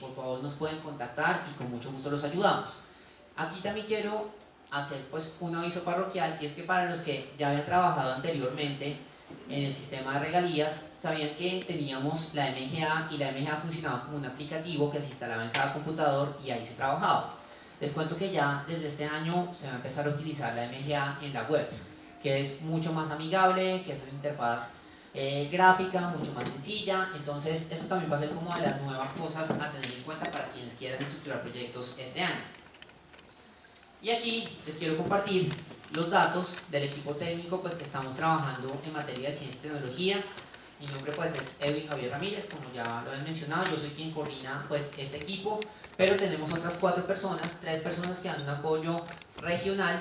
por favor nos pueden contactar y con mucho gusto los ayudamos. Aquí también quiero hacer pues un aviso parroquial, y es que para los que ya habían trabajado anteriormente en el sistema de regalías, sabían que teníamos la MGA, y la MGA funcionaba como un aplicativo que se instalaba en cada computador y ahí se trabajaba. Les cuento que ya desde este año se va a empezar a utilizar la MGA en la web, que es mucho más amigable, que es una interfaz gráfica, mucho más sencilla. Entonces eso también va a ser como de las nuevas cosas a tener en cuenta para quienes quieran estructurar proyectos este año. Y aquí les quiero compartir los datos del equipo técnico pues, que estamos trabajando en materia de ciencia y tecnología. Mi nombre pues es Edwin Javier Ramírez, como ya lo habían mencionado, yo soy quien coordina pues este equipo, pero tenemos otras 4 personas, 3 personas que dan un apoyo regional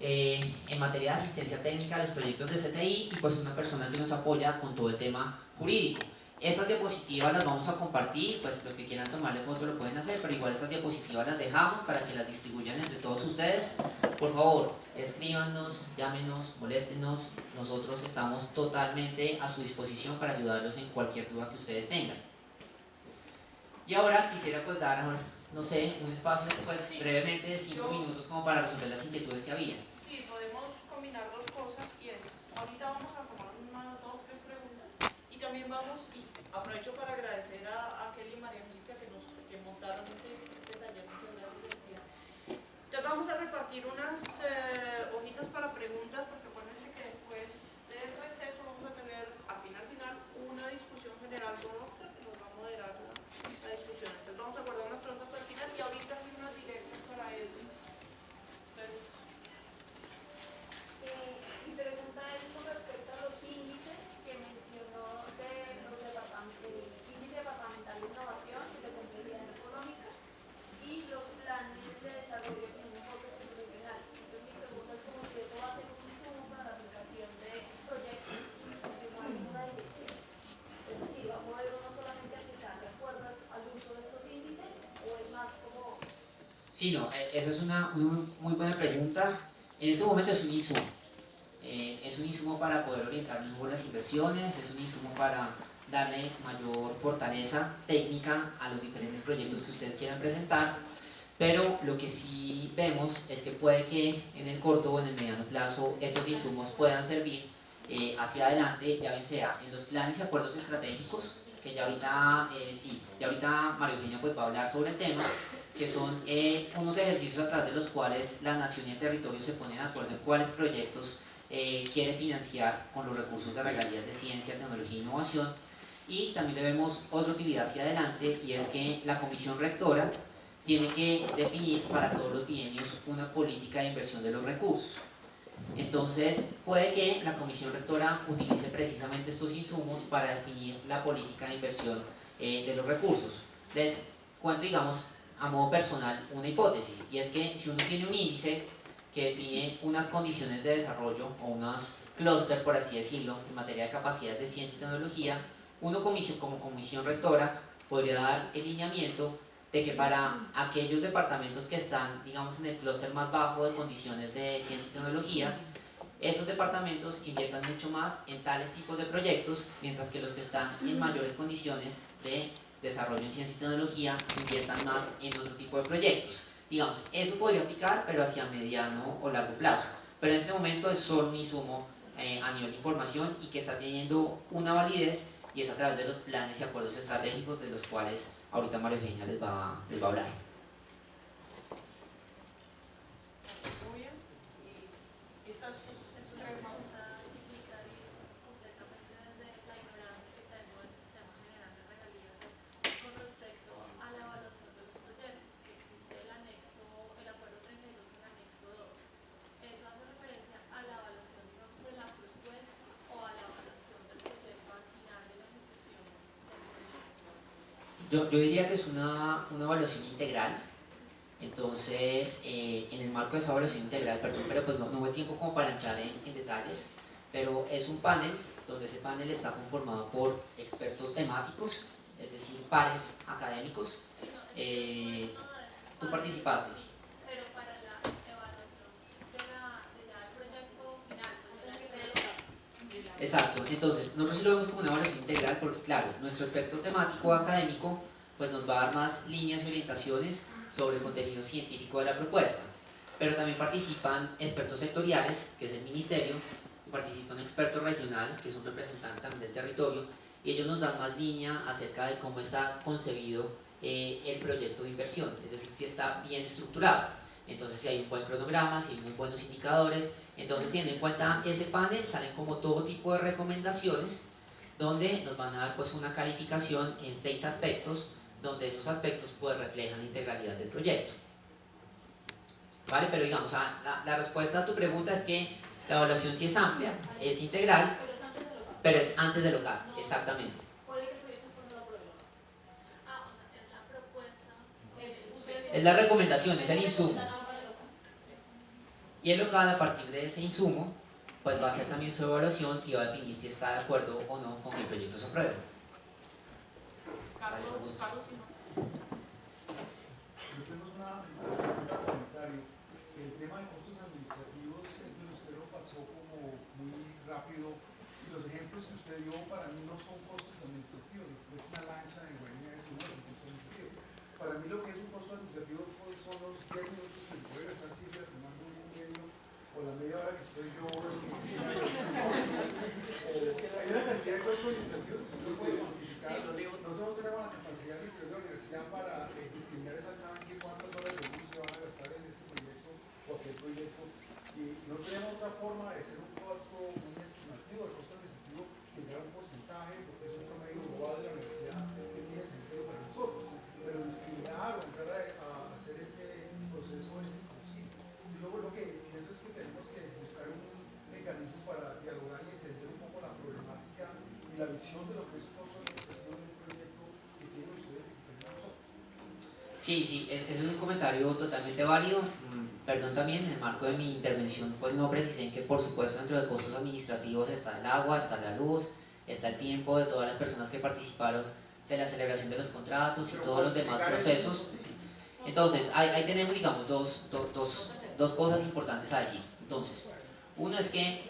en materia de asistencia técnica a los proyectos de CTI, y pues una persona que nos apoya con todo el tema jurídico. Estas diapositivas las vamos a compartir, pues los que quieran tomarle foto lo pueden hacer, pero igual estas diapositivas las dejamos para que las distribuyan entre todos ustedes. Por favor, escríbanos, llámenos, moléstenos, nosotros estamos totalmente a su disposición para ayudarlos en cualquier duda que ustedes tengan. Y ahora quisiera pues dar, no sé, un espacio pues brevemente de 5 minutos como para resolver las inquietudes que había. Sí, podemos combinar dos cosas, y es, ahorita vamos a tomar unas 2 o 3 preguntas, y también vamos, y aprovecho para agradecer a Kelly y María Angélica que montaron este taller. Muchas gracias, felicidades. Entonces vamos a repartir unas hojitas para preguntas, porque acuérdense que después del receso vamos a tener al final una discusión general con Oscar, que nos va a moderar la discusión. Entonces vamos a guardar unas preguntas para el final, y ahorita sí unas directas para Edwin. Mi pregunta es con respecto a los índices que mencionó de los índice departamental de innovación y de complejidad económica y los planes de desarrollo con un enfoque subregional. Entonces mi pregunta es como si eso va a ser un insumo para la aplicación de proyectos o si no hay ninguna directriz. Es decir, ¿va a poder uno solamente aplicar de acuerdo al uso de estos índices o es más como...? Sí, no, esa es una muy buena pregunta. En este momento es un insumo. Es un insumo para poder orientar mejor las inversiones, es un insumo para darle mayor fortaleza técnica a los diferentes proyectos que ustedes quieran presentar, pero lo que sí vemos es que puede que en el corto o en el mediano plazo estos insumos puedan servir hacia adelante, ya bien sea en los planes y acuerdos estratégicos, que ya ahorita María Eugenia pues va a hablar sobre el tema, que son unos ejercicios a través de los cuales la nación y el territorio se ponen de acuerdo en cuáles proyectos quiere financiar con los recursos de regalías de ciencia, tecnología e innovación. Y también le vemos otra utilidad hacia adelante, y es que la comisión rectora tiene que definir para todos los bienios una política de inversión de los recursos. Entonces puede que la comisión rectora utilice precisamente estos insumos para definir la política de inversión de los recursos. Les cuento, digamos, a modo personal una hipótesis, y es que si uno tiene un índice que define unas condiciones de desarrollo o unos clúster, por así decirlo, en materia de capacidades de ciencia y tecnología, uno como comisión rectora podría dar el lineamiento de que para aquellos departamentos que están, digamos, en el clúster más bajo de condiciones de ciencia y tecnología, esos departamentos inviertan mucho más en tales tipos de proyectos, mientras que los que están en mayores condiciones de desarrollo en ciencia y tecnología inviertan más en otro tipo de proyectos. Digamos, eso podría aplicar, pero hacia mediano o largo plazo. Pero en este momento es solo un insumo a nivel de información, y que está teniendo una validez, y es a través de los planes y acuerdos estratégicos de los cuales ahorita María Eugenia les va a hablar. Muy bien. Y estas tres más. Completamente desde la ignorancia que tengo del sistema general de regalías con respecto a la evaluación de los proyectos, que existe el anexo, el acuerdo 32 en anexo 2. ¿Eso hace referencia a la evaluación, digamos, de la propuesta o a la evaluación del proyecto al final de la ejecución del proyecto? Yo diría que es una evaluación integral. Entonces, en el marco de esa evaluación integral, perdón, pero pues no hubo tiempo como para entrar en detalles, pero es un panel donde ese panel está conformado por expertos temáticos, es decir, pares académicos. Tú participaste. Pero para la evaluación de ya el proyecto final, pues Exacto, entonces nosotros sí lo vemos como una evaluación integral, porque claro, nuestro aspecto temático académico pues nos va a dar más líneas y orientaciones sobre el contenido científico de la propuesta. Pero también participan expertos sectoriales, que es el ministerio, y participa un experto regional, que es un representante también del territorio, y ellos nos dan más línea acerca de cómo está concebido el proyecto de inversión, es decir, si está bien estructurado. Entonces, si hay un buen cronograma, si hay muy buenos indicadores, entonces teniendo en cuenta ese panel, salen como todo tipo de recomendaciones, donde nos van a dar pues una calificación en 6 aspectos, donde esos aspectos pues reflejan la integralidad del proyecto. ¿Vale? Pero digamos, la respuesta a tu pregunta es que la evaluación sí es amplia, es integral, pero es antes del local, exactamente. Es la recomendación, es el insumo. Y el local, a partir de ese insumo, pues va a hacer también su evaluación y va a definir si está de acuerdo o no con que el proyecto se apruebe. Vale, Carlos, si no. Yo tengo un comentario. El tema de costos administrativos, usted lo pasó como muy rápido y los ejemplos que usted dio para mí no son costos administrativos, es una lancha de guardia, eso no es un costo administrativo. Para mí lo que es un costo administrativo pues, son los 10 minutos que me puede gastar Silvia tomando un medio o la media hora que estoy yo hay una cantidad de costos administrativos que usted no puede cuantificar. Nosotros no tenemos la capacidad de la universidad para discriminar exactamente cuántas horas de luz se van a gastar en este proyecto o aquel proyecto, y no tenemos otra forma de hacer un costo muy estimativo. El costo administrativo que da un porcentaje, porque es un promedio global de la universidad que tiene sentido para nosotros, pero discriminar o entrar a hacer ese proceso es imposible. Yo lo que pienso es que tenemos que buscar un mecanismo para dialogar y entender un poco la problemática y la visión de lo que es un costo administrativo de un proyecto que tienen ustedes y que tenemos nosotros. Sí, ese es un comentario totalmente válido. Perdón también, en el marco de mi intervención pues no precisé que por supuesto dentro de costos administrativos está el agua, está la luz, está el tiempo de todas las personas que participaron de la celebración de los contratos y todos los demás procesos. Entonces, ahí tenemos digamos dos cosas importantes a decir. Entonces, uno es que,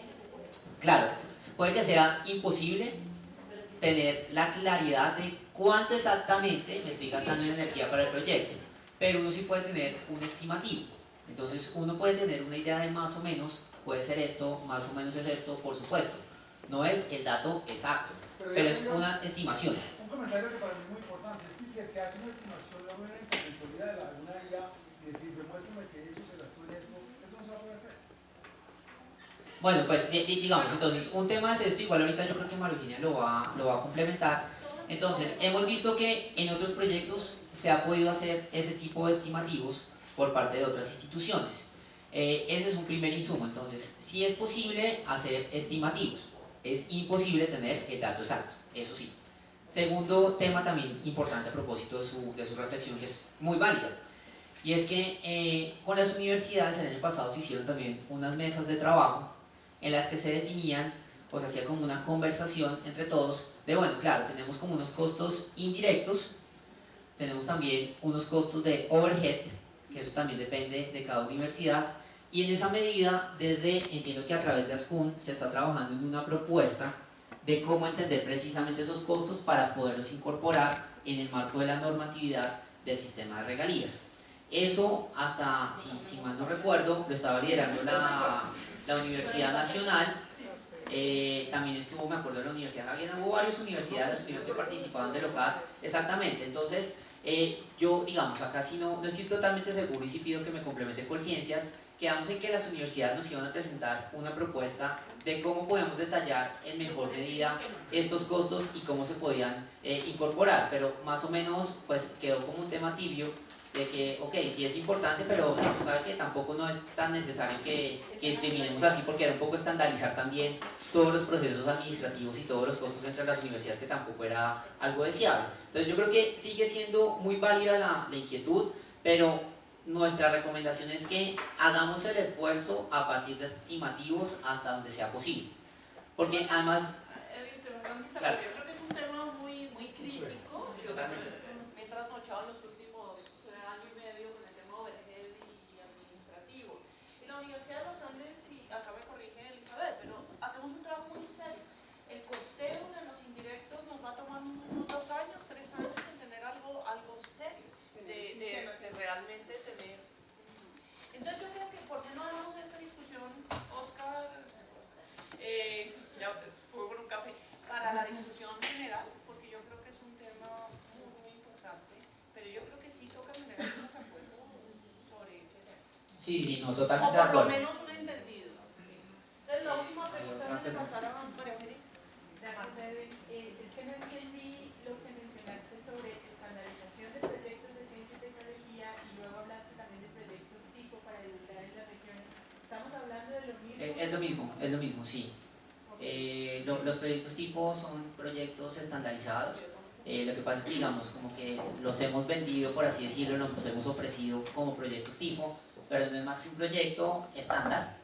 claro, puede que sea imposible tener la claridad de cuánto exactamente me estoy gastando en energía para el proyecto, pero uno sí puede tener un estimativo. Entonces uno puede tener una idea de más o menos, puede ser esto, más o menos es esto, por supuesto. No es el dato exacto, pero es una estimación. Un comentario que para mí es muy importante es que si se hace una estimación, no una inventoría de alguna IA y decir, demuéstrame que eso se gastó en esto, eso no se va a poder hacer. Bueno, pues digamos, entonces un tema es esto, igual ahorita yo creo que María Eugenia lo va a complementar. Entonces, hemos visto que en otros proyectos se ha podido hacer ese tipo de estimativos por parte de otras instituciones. Ese es un primer insumo. Entonces, sí es posible hacer estimativos, es imposible tener el dato exacto, eso sí. Segundo tema también importante a propósito de su reflexión, que es muy válida, y es que con las universidades el año pasado se hicieron también unas mesas de trabajo en las que se definían o se hacía como una conversación entre todos de, bueno, claro, tenemos como unos costos indirectos, tenemos también unos costos de overhead, que eso también depende de cada universidad, y en esa medida, entiendo que a través de ASCUN se está trabajando en una propuesta de cómo entender precisamente esos costos para poderlos incorporar en el marco de la normatividad del sistema de regalías. Eso, hasta, si mal no recuerdo, lo estaba liderando la Universidad Nacional. También estuvo, me acuerdo, de la Universidad Javeriana. Hubo varias universidades que participaban del local, exactamente. Entonces, yo, digamos, acá sí no estoy totalmente seguro, y sí pido que me complementen con ciencias. Quedamos en que las universidades nos iban a presentar una propuesta de cómo podemos detallar en mejor medida estos costos y cómo se podían incorporar, pero más o menos pues quedó como un tema tibio de que, ok, sí es importante, pero no, sabe que tampoco no es tan necesario que discriminemos así, porque era un poco estandarizar también todos los procesos administrativos y todos los costos entre las universidades, que tampoco era algo deseable. Entonces yo creo que sigue siendo muy válida la inquietud, pero nuestra recomendación es que hagamos el esfuerzo a partir de estimativos hasta donde sea posible, porque además, claro, yo creo que es un tema muy crítico. totalmente. Me he trasnochado en los últimos año y medio con el tema overhead y administrativo. En la Universidad de los Andes, y acá me corrige Elizabeth, pero hacemos un trabajo muy serio. El costeo de los indirectos nos va a tomar unos 2 años, 3 años en tener algo realmente tener. Entonces yo creo que ¿por qué no hagamos esta discusión, Oscar? Ya fue por un café, para la discusión general, porque yo creo que es un tema muy, muy importante, pero yo creo que sí toca generar unos acuerdos sobre ese tema. Sí, no, O totalmente de por lo acuerdo. menos un entendido. Entonces la última pregunta antes de pasar a María Ángeles. Gracias, Edwin. Es que no entendí lo que mencionaste sobre estandarización de proyectos de ciencia y tecnología y luego hablaste también de proyectos tipo para divulgar en las regiones. ¿Estamos hablando de lo mismo? Es lo mismo, sí. Los proyectos tipo son proyectos estandarizados. Lo que pasa es que, digamos, como que los hemos vendido, por así decirlo, los hemos ofrecido como proyectos tipo, pero no es más que un proyecto estándar,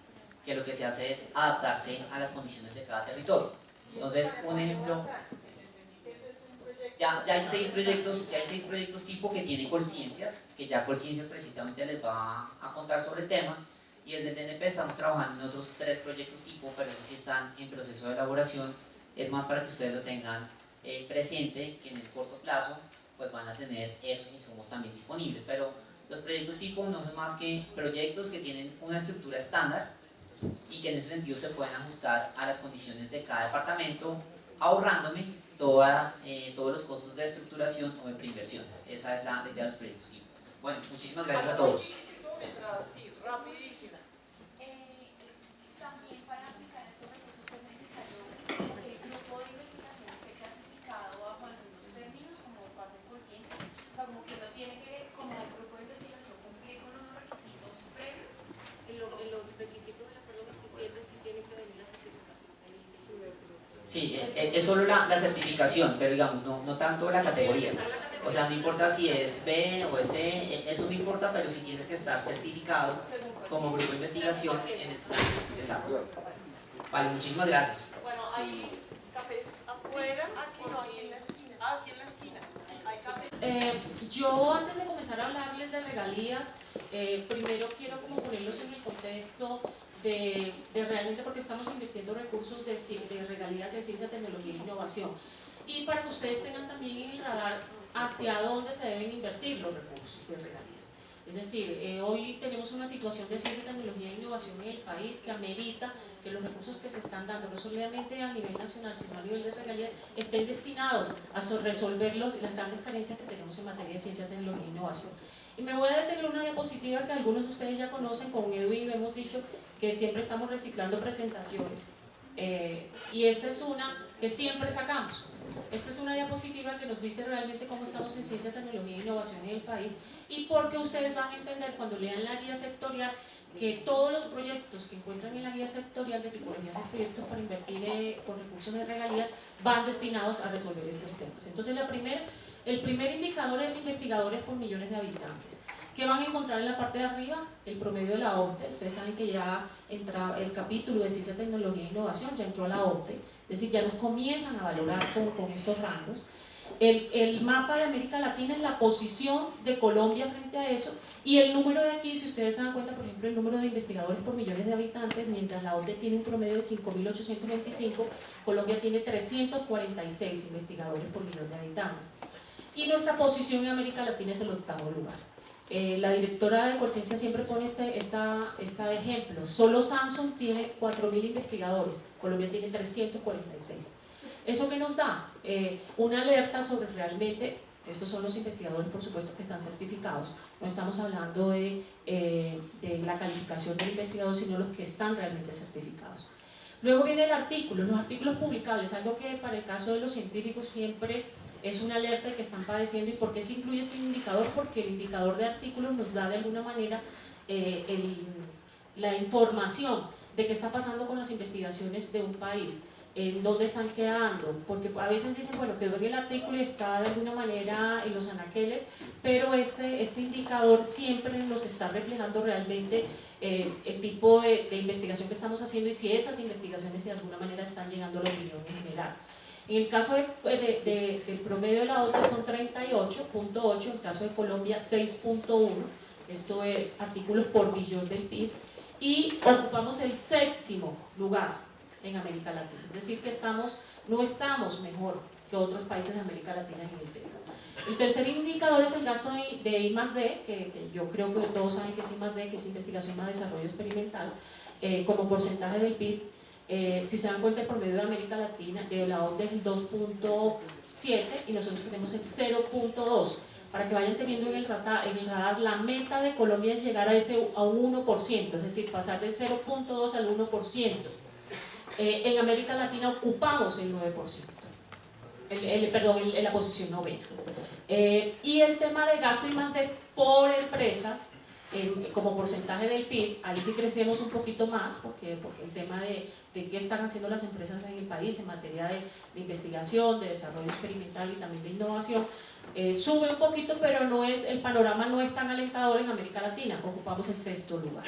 que lo que se hace es adaptarse a las condiciones de cada territorio. Entonces, un ejemplo, ya hay seis proyectos tipo que tienen Colciencias, que ya Colciencias precisamente les va a contar sobre el tema, y desde el TNP estamos trabajando en otros 3 proyectos tipo, pero esos sí están en proceso de elaboración. Es más para que ustedes lo tengan presente, que en el corto plazo pues van a tener esos insumos también disponibles, pero los proyectos tipo no son más que proyectos que tienen una estructura estándar y que en ese sentido se pueden ajustar a las condiciones de cada departamento, ahorrándome todos los costos de estructuración o de preinversión. Esa es la idea de los proyectos tipo. Bueno, muchísimas gracias a todos. Sí, rapidísimo. También para aplicar estos recursos es necesario que el grupo de investigación esté clasificado bajo algunos términos como base de conciencia. O sea, como que uno tiene que, como el grupo de investigación, cumplir con unos requisitos previos. En los requisitos del acuerdo 27 sí tiene que venir la certificación del índice de investigación. Sí, es solo la certificación, pero digamos, no tanto la categoría. O sea, no importa si es B o es C, eso no importa, pero sí tienes que estar certificado como grupo de investigación en ese sentido. Exacto. Vale, muchísimas gracias. Bueno, hay café afuera, aquí no, aquí en la esquina. Aquí en la esquina. Hay café. Yo antes de comenzar a hablarles de regalías, primero quiero como ponerlos en el contexto de realmente porque estamos invirtiendo recursos de regalías en ciencia, tecnología e innovación. Y para que ustedes tengan también en el radar hacia dónde se deben invertir los recursos de regalías. Es decir, hoy tenemos una situación de ciencia, tecnología e innovación en el país que amerita que los recursos que se están dando, no solamente a nivel nacional, sino a nivel de regalías, estén destinados a resolver las grandes carencias que tenemos en materia de ciencia, tecnología e innovación. Y me voy a detener una diapositiva que algunos de ustedes ya conocen, con Edwin hemos dicho que siempre estamos reciclando presentaciones. Y esta es una que siempre sacamos. Esta es una diapositiva que nos dice realmente cómo estamos en ciencia, tecnología e innovación en el país y porque ustedes van a entender cuando lean la guía sectorial que todos los proyectos que encuentran en la guía sectorial de tipologías de proyectos para invertir con recursos de regalías van destinados a resolver estos temas. Entonces el primer indicador es investigadores por millones de habitantes. ¿Qué van a encontrar en la parte de arriba? El promedio de la OCDE. Ustedes saben que ya entra el capítulo de ciencia, tecnología e innovación, ya entró a la OCDE, es decir, ya nos comienzan a valorar con estos rangos. El mapa de América Latina es la posición de Colombia frente a eso, y el número de aquí, si ustedes se dan cuenta, por ejemplo, el número de investigadores por millones de habitantes, mientras la OCDE tiene un promedio de 5.825, Colombia tiene 346 investigadores por millón de habitantes. Y nuestra posición en América Latina es el 8º lugar. La directora de Colciencia siempre pone este ejemplo. Solo Samsung tiene 4.000 investigadores, Colombia tiene 346. ¿Eso qué nos da? Una alerta sobre realmente, estos son los investigadores por supuesto que están certificados, no estamos hablando de la calificación del investigador, sino los que están realmente certificados. Luego viene el artículo, los artículos publicables, algo que para el caso de los científicos siempre es una alerta que están padeciendo. ¿Y por qué se incluye este indicador? Porque el indicador de artículos nos da de alguna manera la información de qué está pasando con las investigaciones de un país, en dónde están quedando, porque a veces dicen, bueno, quedó en el artículo y está de alguna manera en los anaqueles, pero este indicador siempre nos está reflejando realmente el tipo de investigación que estamos haciendo y si esas investigaciones de alguna manera están llegando a la opinión en general. En el caso del promedio de la OCDE son 38.8, en el caso de Colombia 6.1, esto es artículos por billón del PIB, y ocupamos el 7º lugar en América Latina, es decir que no estamos mejor que otros países de América Latina en el tema. El tercer indicador es el gasto de I+D, que yo creo que todos saben que es I+D, que es investigación más desarrollo experimental, como porcentaje del PIB. Si se dan cuenta, el promedio de América Latina, de la OCDE es el 2.7 y nosotros tenemos el 0.2. Para que vayan teniendo en el radar, la meta de Colombia es llegar a un 1%, es decir, pasar del 0.2 al 1%. En América Latina ocupamos el 9%, en la posición novena. Y el tema de gasto I+D por empresas, como porcentaje del PIB, ahí sí crecemos un poquito más, porque el tema de qué están haciendo las empresas en el país en materia de investigación, de desarrollo experimental y también de innovación, sube un poquito, pero el panorama no es tan alentador en América Latina, ocupamos el 6º lugar.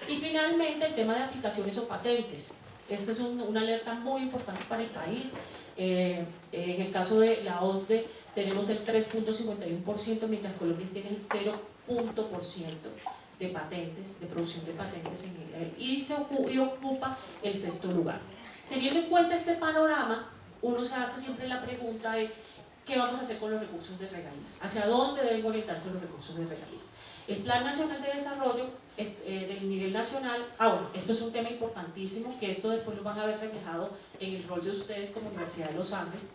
Y finalmente el tema de aplicaciones o patentes. Esta es una alerta muy importante para el país. En el caso de la OCDE tenemos el 3.51%, mientras Colombia tiene el 0% de patentes, de producción de patentes y ocupa el 6º lugar. Teniendo en cuenta este panorama, uno se hace siempre la pregunta de ¿qué vamos a hacer con los recursos de regalías? ¿Hacia dónde deben orientarse los recursos de regalías? El Plan Nacional de Desarrollo del nivel nacional, bueno, esto es un tema importantísimo, que esto después lo van a ver reflejado en el rol de ustedes como Universidad de los Andes,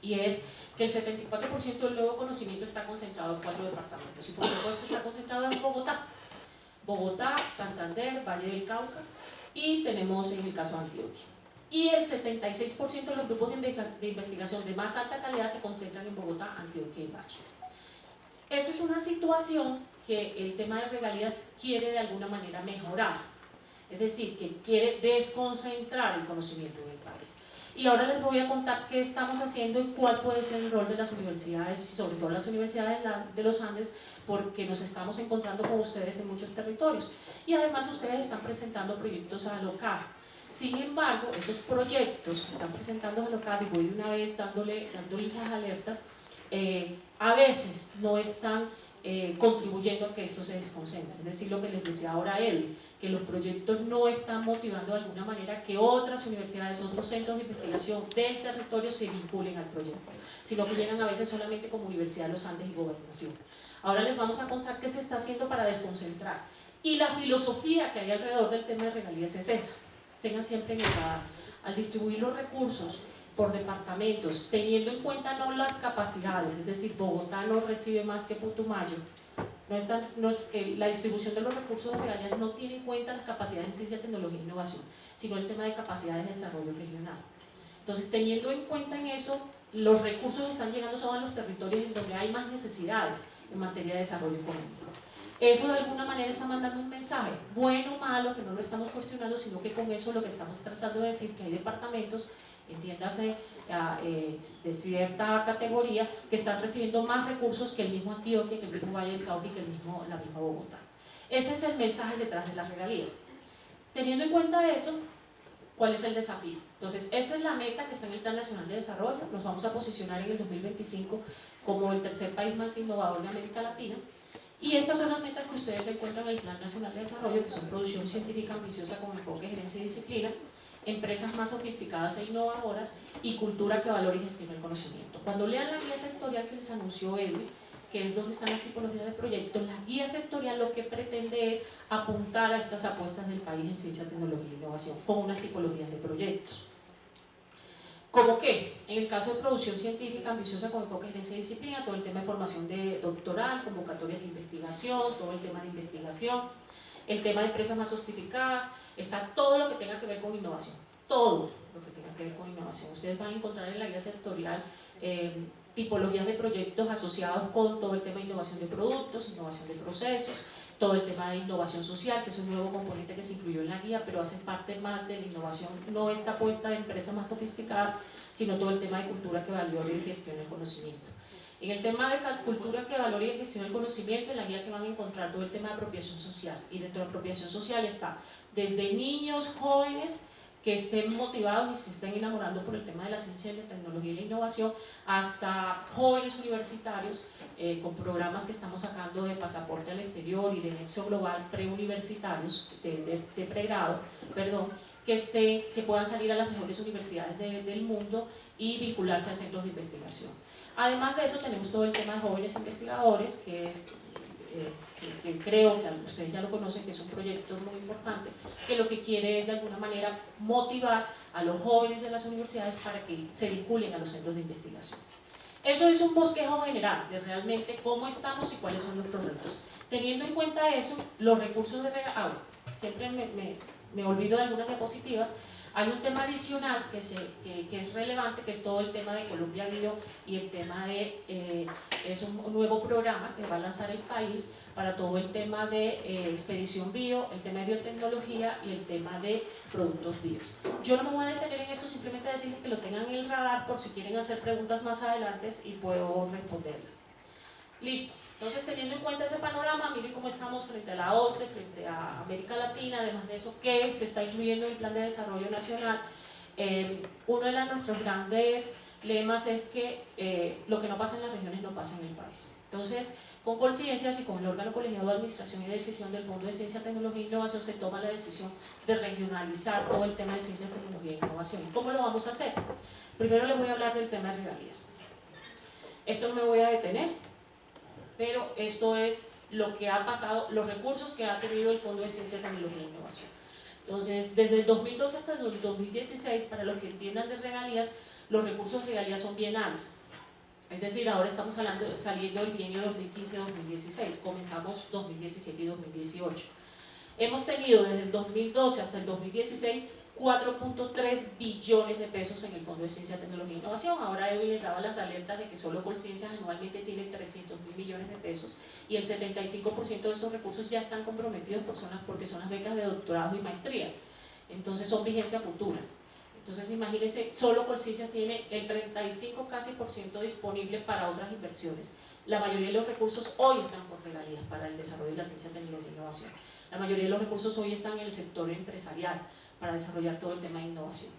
y es que el 74% del nuevo conocimiento está concentrado en 4 departamentos, y por supuesto está concentrado en Bogotá, Santander, Valle del Cauca, y tenemos en el caso de Antioquia. Y el 76% de los grupos de investigación de más alta calidad se concentran en Bogotá, Antioquia y Valle. Esta es una situación que el tema de regalías quiere de alguna manera mejorar, es decir, que quiere desconcentrar el conocimiento en el país. Y ahora les voy a contar qué estamos haciendo y cuál puede ser el rol de las universidades, y sobre todo las universidades de los Andes, porque nos estamos encontrando con ustedes en muchos territorios. Y además ustedes están presentando proyectos a alocar. Sin embargo, esos proyectos que están presentando a alocar, y voy de una vez dándoles las alertas, a veces no están contribuyendo a que esto se desconcentre. Es decir, lo que les decía ahora él, que los proyectos no están motivando de alguna manera que otras universidades, otros centros de investigación del territorio se vinculen al proyecto, sino que llegan a veces solamente como Universidad de los Andes y Gobernación. Ahora les vamos a contar qué se está haciendo para desconcentrar. Y la filosofía que hay alrededor del tema de regalías es esa. Tengan siempre en el radar, al distribuir los recursos por departamentos, teniendo en cuenta no las capacidades, es decir, Bogotá no recibe más que Putumayo, la distribución de los recursos de regalías no tiene en cuenta las capacidades en ciencia, tecnología e innovación, sino el tema de capacidades de desarrollo regional. Entonces, teniendo en cuenta en eso, los recursos que están llegando son a los territorios en donde hay más necesidades en materia de desarrollo económico. Eso de alguna manera está mandando un mensaje, bueno o malo, que no lo estamos cuestionando, sino que con eso lo que estamos tratando de decir que hay departamentos, entiéndase, de cierta categoría, que están recibiendo más recursos que el mismo Antioquia, que el mismo Valle del Cauca y que la misma Bogotá. Ese es el mensaje detrás de las regalías. Teniendo en cuenta eso, ¿cuál es el desafío? Entonces, esta es la meta que está en el Plan Nacional de Desarrollo. Nos vamos a posicionar en el 2025 como el tercer país más innovador de América Latina. Y estas son las metas que ustedes encuentran en el Plan Nacional de Desarrollo, que son producción científica ambiciosa con enfoque, gerencia y disciplina, empresas más sofisticadas e innovadoras y cultura que valore y gestione el conocimiento. Cuando lean la guía sectorial que les anunció Edwin, que es donde están las tipologías de proyectos, la guía sectorial lo que pretende es apuntar a estas apuestas del país en ciencia, tecnología e innovación con unas tipologías de proyectos. ¿Cómo qué? En el caso de producción científica ambiciosa con enfoque, gerencia y disciplina, todo el tema de formación doctoral, convocatorias de investigación, todo el tema de investigación, el tema de empresas más sofisticadas, está todo lo que tenga que ver con innovación, todo lo que tenga que ver con innovación. Ustedes van a encontrar en la guía sectorial tipologías de proyectos asociados con todo el tema de innovación de productos, innovación de procesos, todo el tema de innovación social, que es un nuevo componente que se incluyó en la guía, pero hace parte más de la innovación, no está puesta de empresas más sofisticadas, sino todo el tema de cultura que valore y gestione el conocimiento. En el tema de cultura que valore y gestione el conocimiento, en la guía que van a encontrar todo el tema de apropiación social, y dentro de apropiación social está desde niños, jóvenes, que estén motivados y se estén enamorando por el tema de la ciencia, la tecnología y la innovación, hasta jóvenes universitarios con programas que estamos sacando de pasaporte al exterior y de nexo global preuniversitarios, de pregrado, perdón, que puedan salir a las mejores universidades del mundo y vincularse a centros de investigación. Además de eso tenemos todo el tema de jóvenes investigadores, que es que creo que ustedes ya lo conocen, que es un proyecto muy importante, que lo que quiere es de alguna manera motivar a los jóvenes de las universidades para que se vinculen a los centros de investigación. Eso es un bosquejo general de realmente cómo estamos y cuáles son nuestros retos. Teniendo en cuenta eso, los recursos de regalo, siempre me olvido de algunas diapositivas. Hay un tema adicional que es relevante, que es todo el tema de Colombia Bio y el tema de, es un nuevo programa que va a lanzar el país para todo el tema de expedición bio, el tema de biotecnología y el tema de productos bios. Yo no me voy a detener en esto, simplemente decirles que lo tengan en el radar por si quieren hacer preguntas más adelante y puedo responderlas. Listo. Entonces, teniendo en cuenta ese panorama, miren cómo estamos frente a la OCDE, frente a América Latina, además de eso, que se está incluyendo en el Plan de Desarrollo Nacional. Uno de nuestros grandes lemas es que lo que no pasa en las regiones no pasa en el país. Entonces, con Colciencias y con el órgano colegiado de administración y decisión del Fondo de Ciencia, Tecnología e Innovación se toma la decisión de regionalizar todo el tema de ciencia, tecnología e innovación. ¿Y cómo lo vamos a hacer? Primero les voy a hablar del tema de regalías. Esto no me voy a detener, pero esto es lo que ha pasado, los recursos que ha tenido el Fondo de Ciencia, Tecnología e Innovación. Entonces, desde el 2012 hasta el 2016, para los que entiendan de regalías, los recursos de regalías son bienales. Es decir, ahora estamos saliendo del bienio 2015-2016, comenzamos 2017 y 2018. Hemos tenido desde el 2012 hasta el 2016 4.3 billones de pesos en el Fondo de Ciencia, Tecnología e Innovación. Ahora Edwin les daba las alertas de que solo Colciencias anualmente tiene 300.000 millones de pesos y el 75% de esos recursos ya están comprometidos porque son las becas de doctorado y maestrías. Entonces son vigencias futuras. Entonces imagínense, solo Colciencias tiene el 35% casi disponible para otras inversiones. La mayoría de los recursos hoy están por regalías para el desarrollo de la ciencia, tecnología e innovación. La mayoría de los recursos hoy están en el sector empresarial para desarrollar todo el tema de innovación.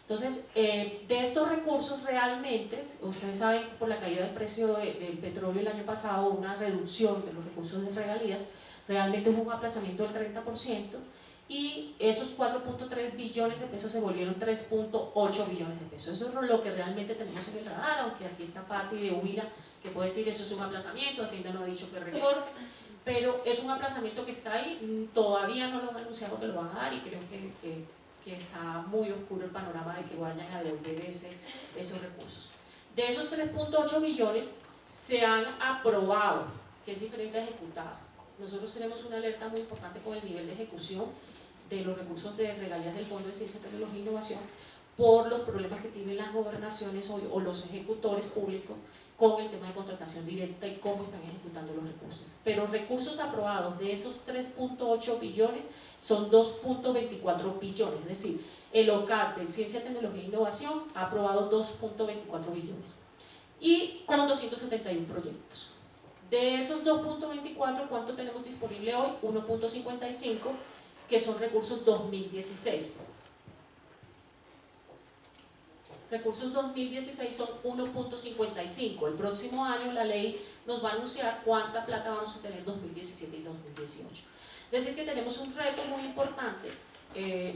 Entonces, de estos recursos realmente, ustedes saben que por la caída del precio del petróleo el año pasado, una reducción de los recursos de regalías, realmente hubo un aplazamiento del 30%, y esos 4.3 billones de pesos se volvieron 3.8 billones de pesos. Eso es lo que realmente tenemos en el radar, aunque aquí está Patti de Huila, que puede decir eso es un aplazamiento, Hacienda no ha dicho que recorte, pero es un aplazamiento que está ahí, todavía no lo han anunciado que lo van a dar y creo que está muy oscuro el panorama de que vayan a devolver esos recursos. De esos 3.8 billones se han aprobado, que es diferente a ejecutado. Nosotros tenemos una alerta muy importante con el nivel de ejecución de los recursos de regalías del Fondo de Ciencia, Tecnología e Innovación por los problemas que tienen las gobernaciones o los ejecutores públicos con el tema de contratación directa y cómo están ejecutando los recursos. Pero recursos aprobados de esos 3.8 billones son 2.24 billones, es decir, el OCAD de Ciencia, Tecnología e Innovación ha aprobado 2.24 billones y con 271 proyectos. De esos 2.24, ¿cuánto tenemos disponible hoy? 1.55, que son recursos 2016. Recursos 2016 son 1.55. El próximo año la ley nos va a anunciar cuánta plata vamos a tener en 2017 y 2018. Es decir, que tenemos un reto muy importante.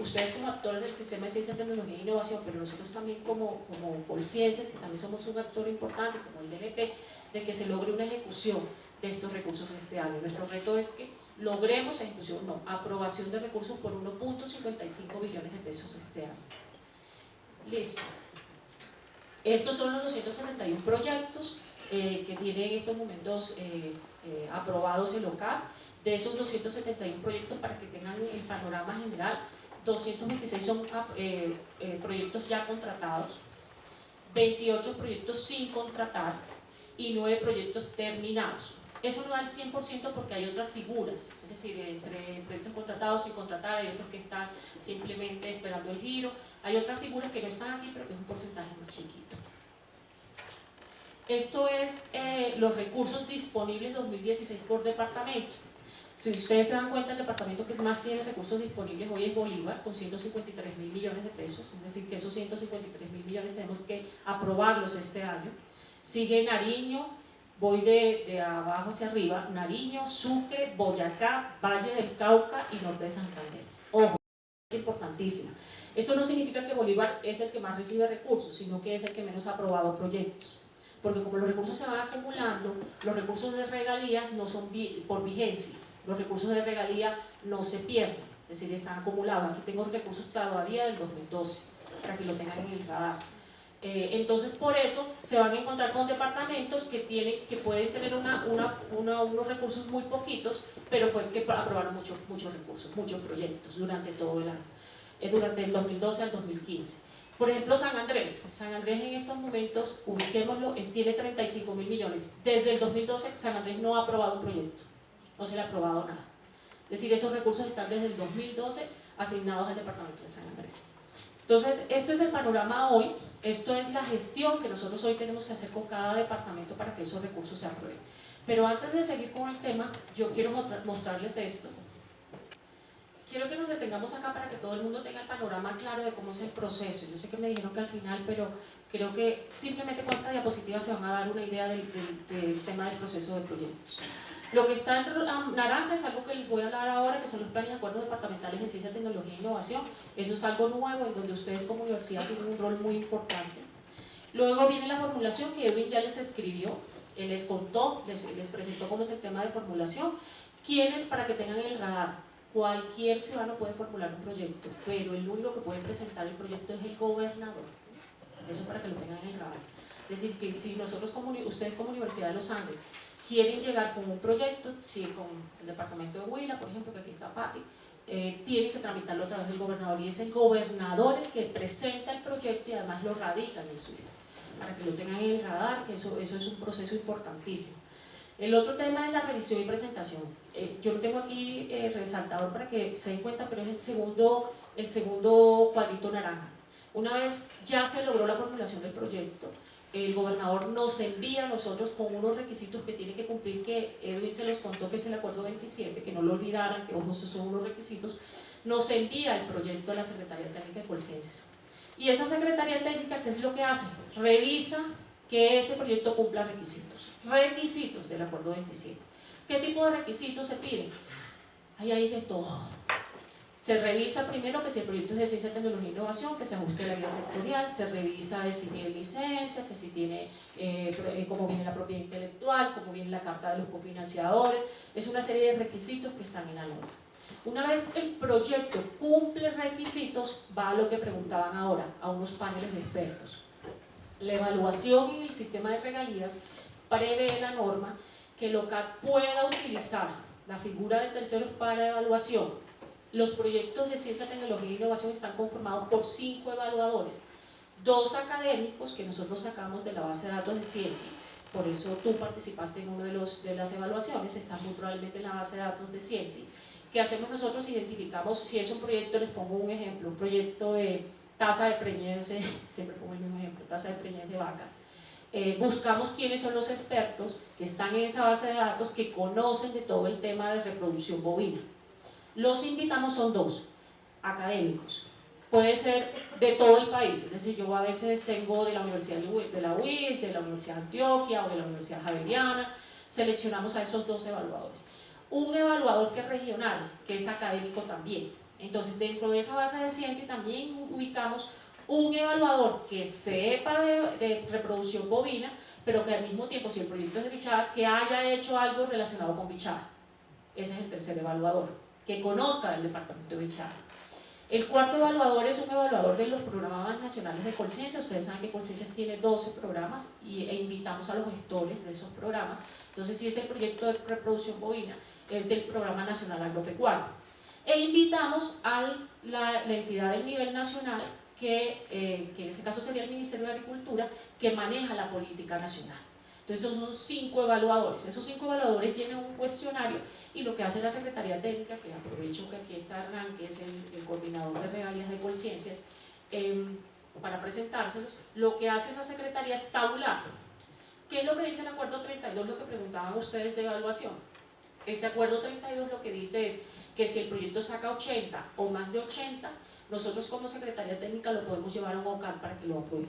Ustedes como actores del sistema de ciencia, tecnología e innovación, pero nosotros también como Colciencias, que también somos un actor importante como el DNP, de que se logre una ejecución de estos recursos este año. Nuestro reto es que logremos ejecución, no, aprobación de recursos por 1.55 billones de pesos este año. Listo. Estos son los 271 proyectos que tienen en estos momentos aprobados el OCAD. De esos 271 proyectos, para que tengan el panorama general, 226 son proyectos ya contratados, 28 proyectos sin contratar y 9 proyectos terminados. Eso no da el 100% porque hay otras figuras, es decir, entre proyectos contratados, sin contratar, hay otros que están simplemente esperando el giro, hay otras figuras que no están aquí pero que es un porcentaje más chiquito. Esto es los recursos disponibles 2016 por departamento. Si ustedes se dan cuenta, el departamento que más tiene recursos disponibles hoy es Bolívar, con 153.000 millones de pesos, es decir, que esos 153.000 millones tenemos que aprobarlos este año. Sigue Nariño, voy de abajo hacia arriba, Nariño, Sucre, Boyacá, Valle del Cauca y Norte de Santander. Ojo, importantísima. Esto no significa que Bolívar es el que más recibe recursos, sino que es el que menos ha aprobado proyectos. Porque como los recursos se van acumulando, los recursos de regalías no son por vigencia. Los recursos de regalía no se pierden, es decir, están acumulados. Aquí tengo recursos todavía del 2012, para que lo tengan en el radar. Entonces, por eso se van a encontrar con departamentos que pueden tener unos recursos muy poquitos, pero fue que aprobaron muchos recursos, muchos proyectos durante todo el año, durante el 2012 al 2015. Por ejemplo, San Andrés. San Andrés en estos momentos, ubiquémoslo, tiene 35.000 millones. Desde el 2012 San Andrés no ha aprobado un proyecto. No se le ha aprobado nada. Es decir, esos recursos están desde el 2012 asignados al departamento de San Andrés. Entonces, este es el panorama hoy. Esto es la gestión que nosotros hoy tenemos que hacer con cada departamento para que esos recursos se aprueben. Pero antes de seguir con el tema, yo quiero mostrarles esto. Quiero que nos detengamos acá para que todo el mundo tenga el panorama claro de cómo es el proceso. Yo sé que me dijeron que al final, pero creo que simplemente con esta diapositiva se van a dar una idea del tema del proceso de proyectos. Lo que está en naranja es algo que les voy a hablar ahora, que son los planes de acuerdos departamentales en ciencia, tecnología e innovación. Eso es algo nuevo en donde ustedes como universidad tienen un rol muy importante. Luego viene la formulación, que Edwin ya les escribió, él les contó, les presentó cómo es el tema de formulación. ¿Quiénes? Para que tengan el radar. Cualquier ciudadano puede formular un proyecto, pero el único que puede presentar el proyecto es el gobernador. Eso para que lo tengan en el radar. Es decir, que si ustedes como Universidad de los Andes quieren llegar con un proyecto, si con el departamento de Huila, por ejemplo, que aquí está Pati, tienen que tramitarlo a través del gobernador, y es el gobernador el que presenta el proyecto y además lo radica en el SUID, para que lo tengan en el radar, que eso es un proceso importantísimo. El otro tema es la revisión y presentación. Yo lo tengo aquí resaltador para que se den cuenta, pero es el segundo cuadrito naranja. Una vez ya se logró la formulación del proyecto, el gobernador nos envía a nosotros con unos requisitos que tiene que cumplir, que Edwin se los contó, que es el acuerdo 27, que no lo olvidaran, que ojo, esos son unos requisitos. Nos envía el proyecto a la Secretaría Técnica de Colciencias. Y esa Secretaría Técnica, ¿qué es lo que hace? Revisa que ese proyecto cumpla requisitos del acuerdo 27. ¿Qué tipo de requisitos se piden? Ahí hay de todo. Se revisa primero que si el proyecto es de ciencia, tecnología e innovación, que se ajuste a la guía sectorial, se revisa si tiene licencia, que si tiene cómo viene la propiedad intelectual, cómo viene la carta de los cofinanciadores. Es una serie de requisitos que están en la norma. Una vez el proyecto cumple requisitos, va a lo que preguntaban ahora, a unos paneles de expertos. La evaluación en el sistema de regalías prevé la norma que el OCAD pueda utilizar la figura de terceros para evaluación. Los proyectos de ciencia, tecnología e innovación están conformados por 5 evaluadores, 2 académicos que nosotros sacamos de la base de datos de CIENTI, por eso tú participaste en una de las evaluaciones, estás muy probablemente en la base de datos de CIENTI. ¿Qué hacemos nosotros? Identificamos si es un proyecto, les pongo un ejemplo, un proyecto de tasa de preñez, siempre pongo el mismo ejemplo, tasa de preñez de vaca. Buscamos quiénes son los expertos que están en esa base de datos, que conocen de todo el tema de reproducción bovina. Los invitamos, son 2 académicos, puede ser de todo el país, es decir, yo a veces tengo de la Universidad de la UIS, de la Universidad de Antioquia o de la Universidad Javeriana. Seleccionamos a esos 2 evaluadores. Un evaluador que es regional, que es académico también. Entonces, dentro de esa base de CIENTI también ubicamos un evaluador que sepa de reproducción bovina, pero que al mismo tiempo, si el proyecto es de bichada, que haya hecho algo relacionado con bichada. Ese es el tercer evaluador, que conozca del departamento de bichada. El cuarto evaluador es un evaluador de los programas nacionales de Colciencias. Ustedes saben que Colciencias tiene 12 programas e invitamos a los gestores de esos programas. Entonces, si es el proyecto de reproducción bovina, es del Programa Nacional Agropecuario. E invitamos a la entidad del nivel nacional, que en este caso sería el Ministerio de Agricultura, que maneja la política nacional. Entonces, esos son 5 evaluadores. Esos 5 evaluadores llenan un cuestionario, y lo que hace la Secretaría Técnica, que aprovecho que aquí está Hernán, que es el coordinador de regalías de Colciencias, para presentárselos, lo que hace esa Secretaría es tabular. ¿Qué es lo que dice el acuerdo 32? Lo que preguntaban ustedes de evaluación. Este acuerdo 32 lo que dice es que si el proyecto saca 80 o más de 80, nosotros como Secretaría Técnica lo podemos llevar a un OCAD para que lo apruebe.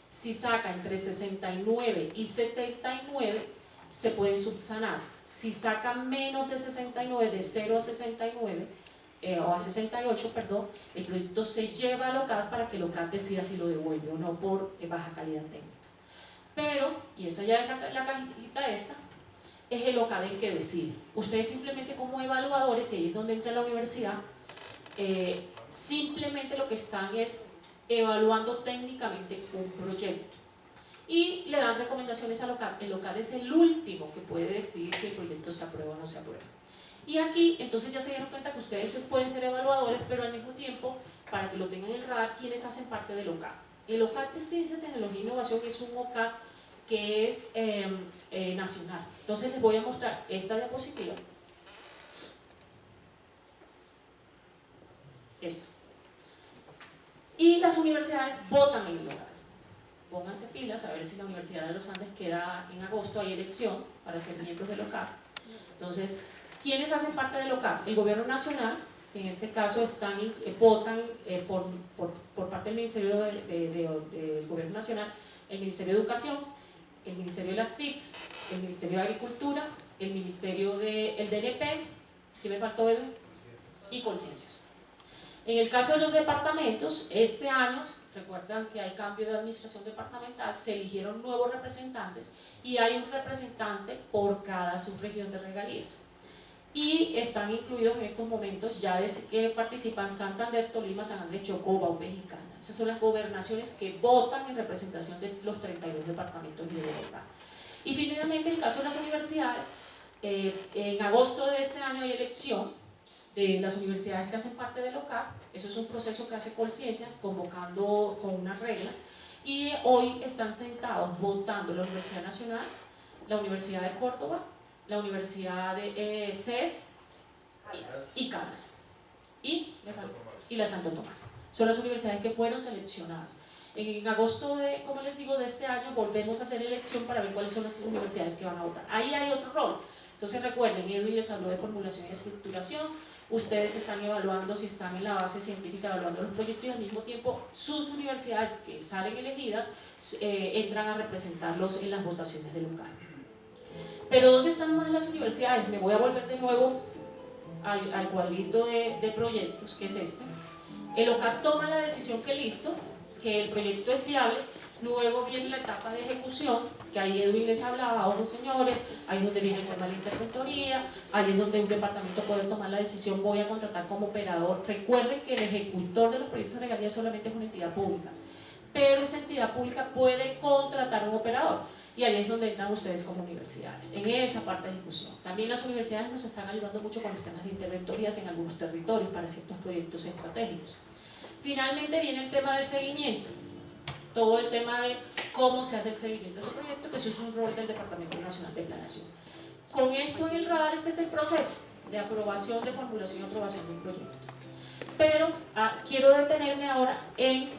Si saca entre 69 y 79, se pueden subsanar. Si saca menos de 69, de 0 a 69, o a 68, perdón, el proyecto se lleva al OCAD para que el OCAD decida si lo devuelve o no por baja calidad técnica. Pero, y esa ya es la cajita esta, es el OCAD el que decide. Ustedes simplemente como evaluadores, y ahí es donde entra la universidad, simplemente lo que están es evaluando técnicamente un proyecto y le dan recomendaciones al OCAD. El OCAD es el último que puede decidir si el proyecto se aprueba o no se aprueba. Y aquí entonces ya se dieron cuenta que ustedes pueden ser evaluadores, pero al mismo tiempo, para que lo tengan en el radar, quienes hacen parte del OCAD. El OCAD de Ciencia, Tecnología e Innovación es un OCAD que es nacional. Entonces les voy a mostrar esta diapositiva. Esta. Y las universidades votan en el OCAD. Pónganse pilas a ver si la Universidad de los Andes queda en agosto, hay elección para ser miembros del OCAD. Entonces, ¿quiénes hacen parte del OCAD? El gobierno nacional, que en este caso votan por parte del Ministerio del Gobierno Nacional, el Ministerio de Educación, el Ministerio de las TICs, el Ministerio de Agricultura, el Ministerio del DNP, ¿qué me faltó, Edwin? Y Colciencias. En el caso de los departamentos, este año, recuerdan que hay cambio de administración departamental, se eligieron nuevos representantes y hay un representante por cada subregión de regalías. Y están incluidos en estos momentos, ya que participan Santander, Tolima, San Andrés, Chocó, Bauta y Cana. Esas son las gobernaciones que votan en representación de los 32 departamentos de Bogotá. Y finalmente, en el caso de las universidades, en agosto de este año hay elección de las universidades que hacen parte del OCAD. Eso es un proceso que hace Colciencias, convocando con unas reglas, y hoy están sentados votando la Universidad Nacional, la Universidad de Córdoba, la Universidad de CES y Caldas y la Santo Tomás. Son las universidades que fueron seleccionadas. En agosto como les digo, de este año volvemos a hacer elección para ver cuáles son las universidades que van a votar. Ahí hay otro rol. Entonces recuerden, Edwin les habló de formulación y estructuración. Ustedes están evaluando si están en la base científica, evaluando los proyectos, y al mismo tiempo sus universidades que salen elegidas entran a representarlos en las votaciones del OCAD. Pero ¿dónde están más las universidades? Me voy a volver de nuevo al cuadrito de proyectos, que es este. El OCAD toma la decisión que listo, que el proyecto es viable. Luego viene la etapa de ejecución, que ahí Edwin les hablaba, ojo señores, ahí es donde viene el tema de la interventoría, ahí es donde un departamento puede tomar la decisión, voy a contratar como operador. Recuerden que el ejecutor de los proyectos de regalía solamente es una entidad pública, pero esa entidad pública puede contratar un operador, y ahí es donde entran ustedes como universidades, en esa parte de ejecución. También las universidades nos están ayudando mucho con los temas de interventorías en algunos territorios para ciertos proyectos estratégicos. Finalmente viene el tema de seguimiento. Todo el tema de cómo se hace el seguimiento de ese proyecto, que eso es un rol del Departamento Nacional de Planeación. Con esto en el radar, este es el proceso de aprobación, de formulación y aprobación de un proyecto. Pero quiero detenerme ahora en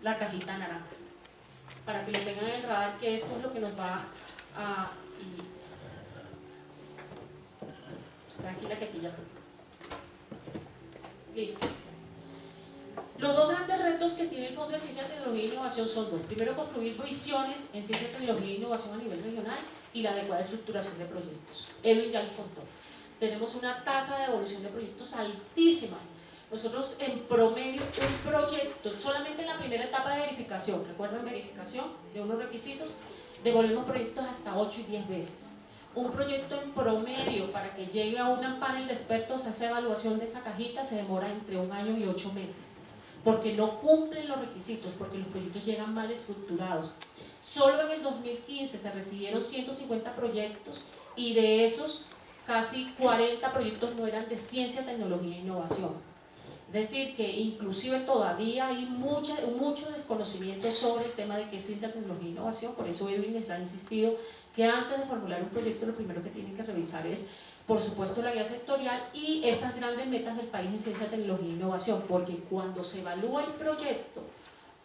la cajita naranja, para que lo tengan en el radar, que esto es lo que nos va a... Tranquila que aquí ya... Listo. Los dos grandes retos que tiene el Fondo de Ciencia, Tecnología e Innovación son dos. Primero, construir visiones en ciencia, tecnología e innovación a nivel regional, y la adecuada estructuración de proyectos. Edwin ya les contó. Tenemos una tasa de devolución de proyectos altísimas. Nosotros en promedio, un proyecto, solamente en la primera etapa de verificación, recuerden verificación de unos requisitos, devolvemos proyectos hasta 8 y 10 veces. Un proyecto en promedio, para que llegue a un panel de expertos a esa evaluación de esa cajita, se demora entre 1 año y 8 meses. Porque no cumplen los requisitos, porque los proyectos llegan mal estructurados. Solo en el 2015 se recibieron 150 proyectos, y de esos casi 40 proyectos no eran de ciencia, tecnología e innovación. Es decir, que inclusive todavía hay mucho desconocimiento sobre el tema de qué es ciencia, tecnología e innovación. Por eso Edwin les ha insistido que antes de formular un proyecto lo primero que tienen que revisar es, por supuesto, la guía sectorial y esas grandes metas del país en ciencia, tecnología e innovación, porque cuando se evalúa el proyecto,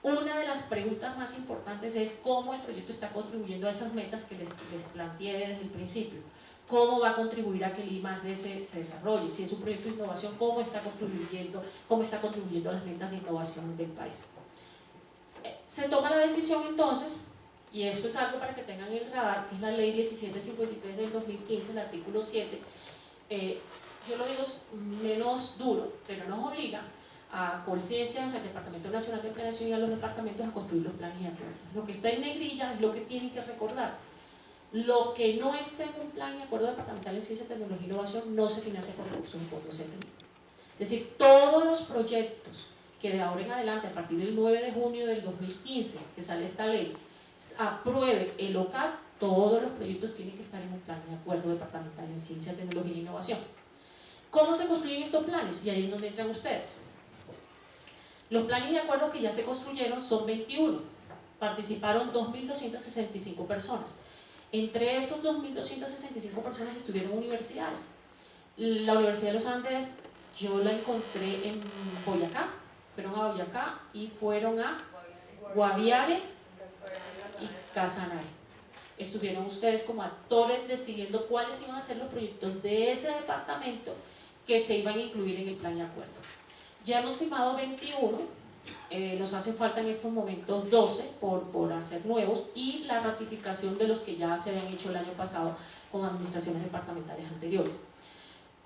una de las preguntas más importantes es cómo el proyecto está contribuyendo a esas metas que les planteé desde el principio. cómo va a contribuir a que el I+D se desarrolle, si es un proyecto de innovación, cómo está contribuyendo a las metas de innovación del país. Se toma la decisión entonces, y esto es algo para que tengan en el radar, que es la ley 1753 del 2015, el artículo 7, yo lo digo menos duro, pero nos obliga a Colciencias, al Departamento Nacional de Planeación y a los departamentos a construir los planes y acuerdos. Lo que está en negrilla es lo que tienen que recordar. Lo que no esté en un plan y acuerdo departamental en ciencia, tecnología e innovación no se financia con recursos de fondos CTI. Es decir, todos los proyectos que de ahora en adelante, a partir del 9 de junio del 2015, que sale esta ley, apruebe el OCAD, todos los proyectos tienen que estar en un plan de acuerdo departamental en ciencia, tecnología e innovación. ¿Cómo se construyen estos planes? Y ahí es donde entran ustedes. Los planes de acuerdo que ya se construyeron son 21. Participaron 2.265 personas. Entre esos 2.265 personas estuvieron universidades. La Universidad de los Andes yo la encontré en Boyacá. Fueron a Boyacá y fueron a Guaviare y Casanare. Estuvieron ustedes como actores decidiendo cuáles iban a ser los proyectos de ese departamento que se iban a incluir en el plan de acuerdo. Ya hemos firmado 21, nos hace falta en estos momentos 12 por hacer nuevos y la ratificación de los que ya se habían hecho el año pasado con administraciones departamentales anteriores.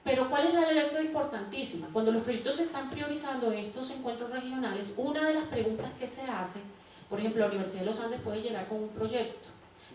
Pero ¿cuál es la alerta importantísima? Cuando los proyectos se están priorizando en estos encuentros regionales, una de las preguntas que se hace, por ejemplo, la Universidad de los Andes puede llegar con un proyecto,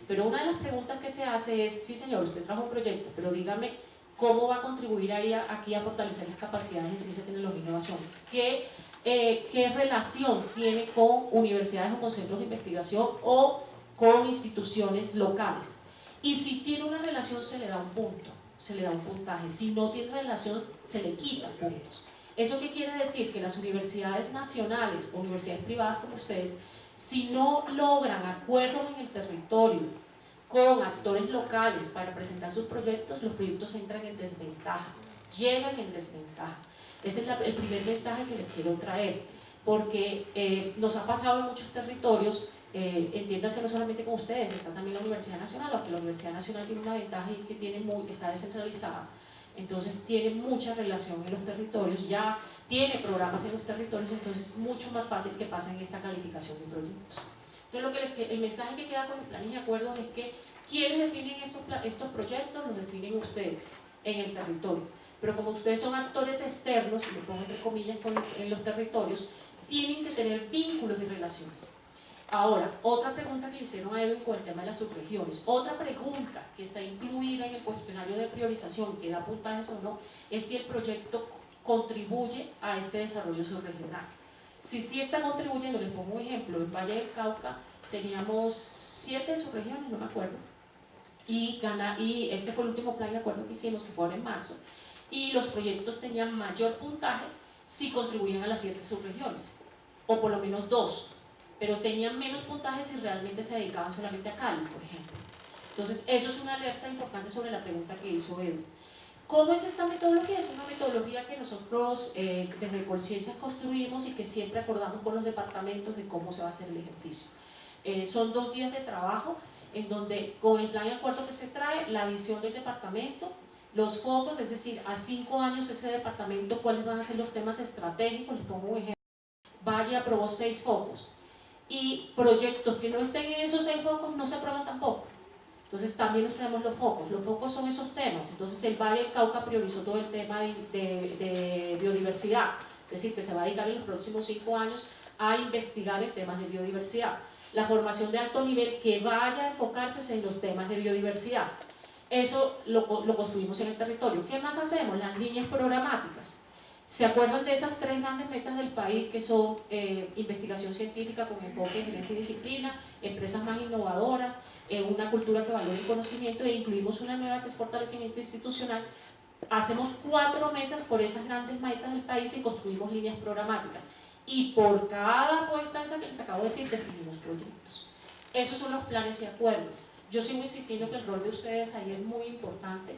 pero una de las preguntas que se hace es, sí señor, usted trajo un proyecto, pero dígame cómo va a contribuir aquí a fortalecer las capacidades en ciencia, tecnología e innovación. ¿Qué relación tiene con universidades o con centros de investigación o con instituciones locales? Y si tiene una relación se le da un punto, se le da un puntaje. Si no tiene relación se le quitan puntos. ¿Eso qué quiere decir? Que las universidades nacionales o universidades privadas como ustedes, si no logran acuerdos en el territorio con actores locales para presentar sus proyectos, los proyectos entran en desventaja, llegan en desventaja. Ese es el primer mensaje que les quiero traer, porque nos ha pasado en muchos territorios, entiéndase no solamente con ustedes, está también la Universidad Nacional, aunque la Universidad Nacional tiene una ventaja y que está descentralizada, entonces tiene mucha relación en los territorios, ya tiene programas en los territorios, entonces es mucho más fácil que pasen esta calificación de proyectos. Entonces el mensaje que queda con el plan y acuerdos es que quienes definen estos proyectos los definen ustedes en el territorio, pero como ustedes son actores externos, y lo pongo entre comillas en los territorios, tienen que tener vínculos y relaciones. Ahora, otra pregunta que le hicieron a Edwin con el tema de las subregiones, otra pregunta que está incluida en el cuestionario de priorización, que da puntajes o no, es si el proyecto contribuye a este desarrollo subregional. Si sí está contribuyendo, les pongo un ejemplo, en Valle del Cauca teníamos 7 subregiones, no me acuerdo, y este fue el último plan de acuerdo que hicimos, que fue ahora en marzo, y los proyectos tenían mayor puntaje si contribuían a las 7 subregiones, o por lo menos 2, pero tenían menos puntaje si realmente se dedicaban solamente a Cali, por ejemplo. Entonces, eso es una alerta importante sobre la pregunta que hizo Edu. ¿Cómo es esta metodología? Es una metodología que nosotros desde Colciencias construimos y que siempre acordamos con los departamentos de cómo se va a hacer el ejercicio. Son 2 días de trabajo en donde con el plan de acuerdo que se trae, la visión del departamento, los focos, es decir, a 5 años ese departamento, cuáles van a ser los temas estratégicos, les pongo un ejemplo, Valle aprobó 6 focos y proyectos que no estén en esos 6 focos no se aprueban tampoco. Entonces también nos traemos los focos son esos temas. Entonces el Valle del Cauca priorizó todo el tema de biodiversidad, es decir, que se va a dedicar en los próximos 5 años a investigar en temas de biodiversidad. La formación de alto nivel que vaya a enfocarse en los temas de biodiversidad. Eso lo construimos en el territorio. ¿Qué más hacemos? Las líneas programáticas. ¿Se acuerdan de esas 3 grandes metas del país que son investigación científica con enfoque en gerencia y disciplina, empresas más innovadoras, una cultura que valore el conocimiento e incluimos una nueva que es fortalecimiento institucional? Hacemos 4 mesas por esas grandes metas del país y construimos líneas programáticas. Y por cada apuesta esa que les acabo de decir, definimos proyectos. Esos son los planes y acuerdos. Yo sigo insistiendo que el rol de ustedes ahí es muy importante,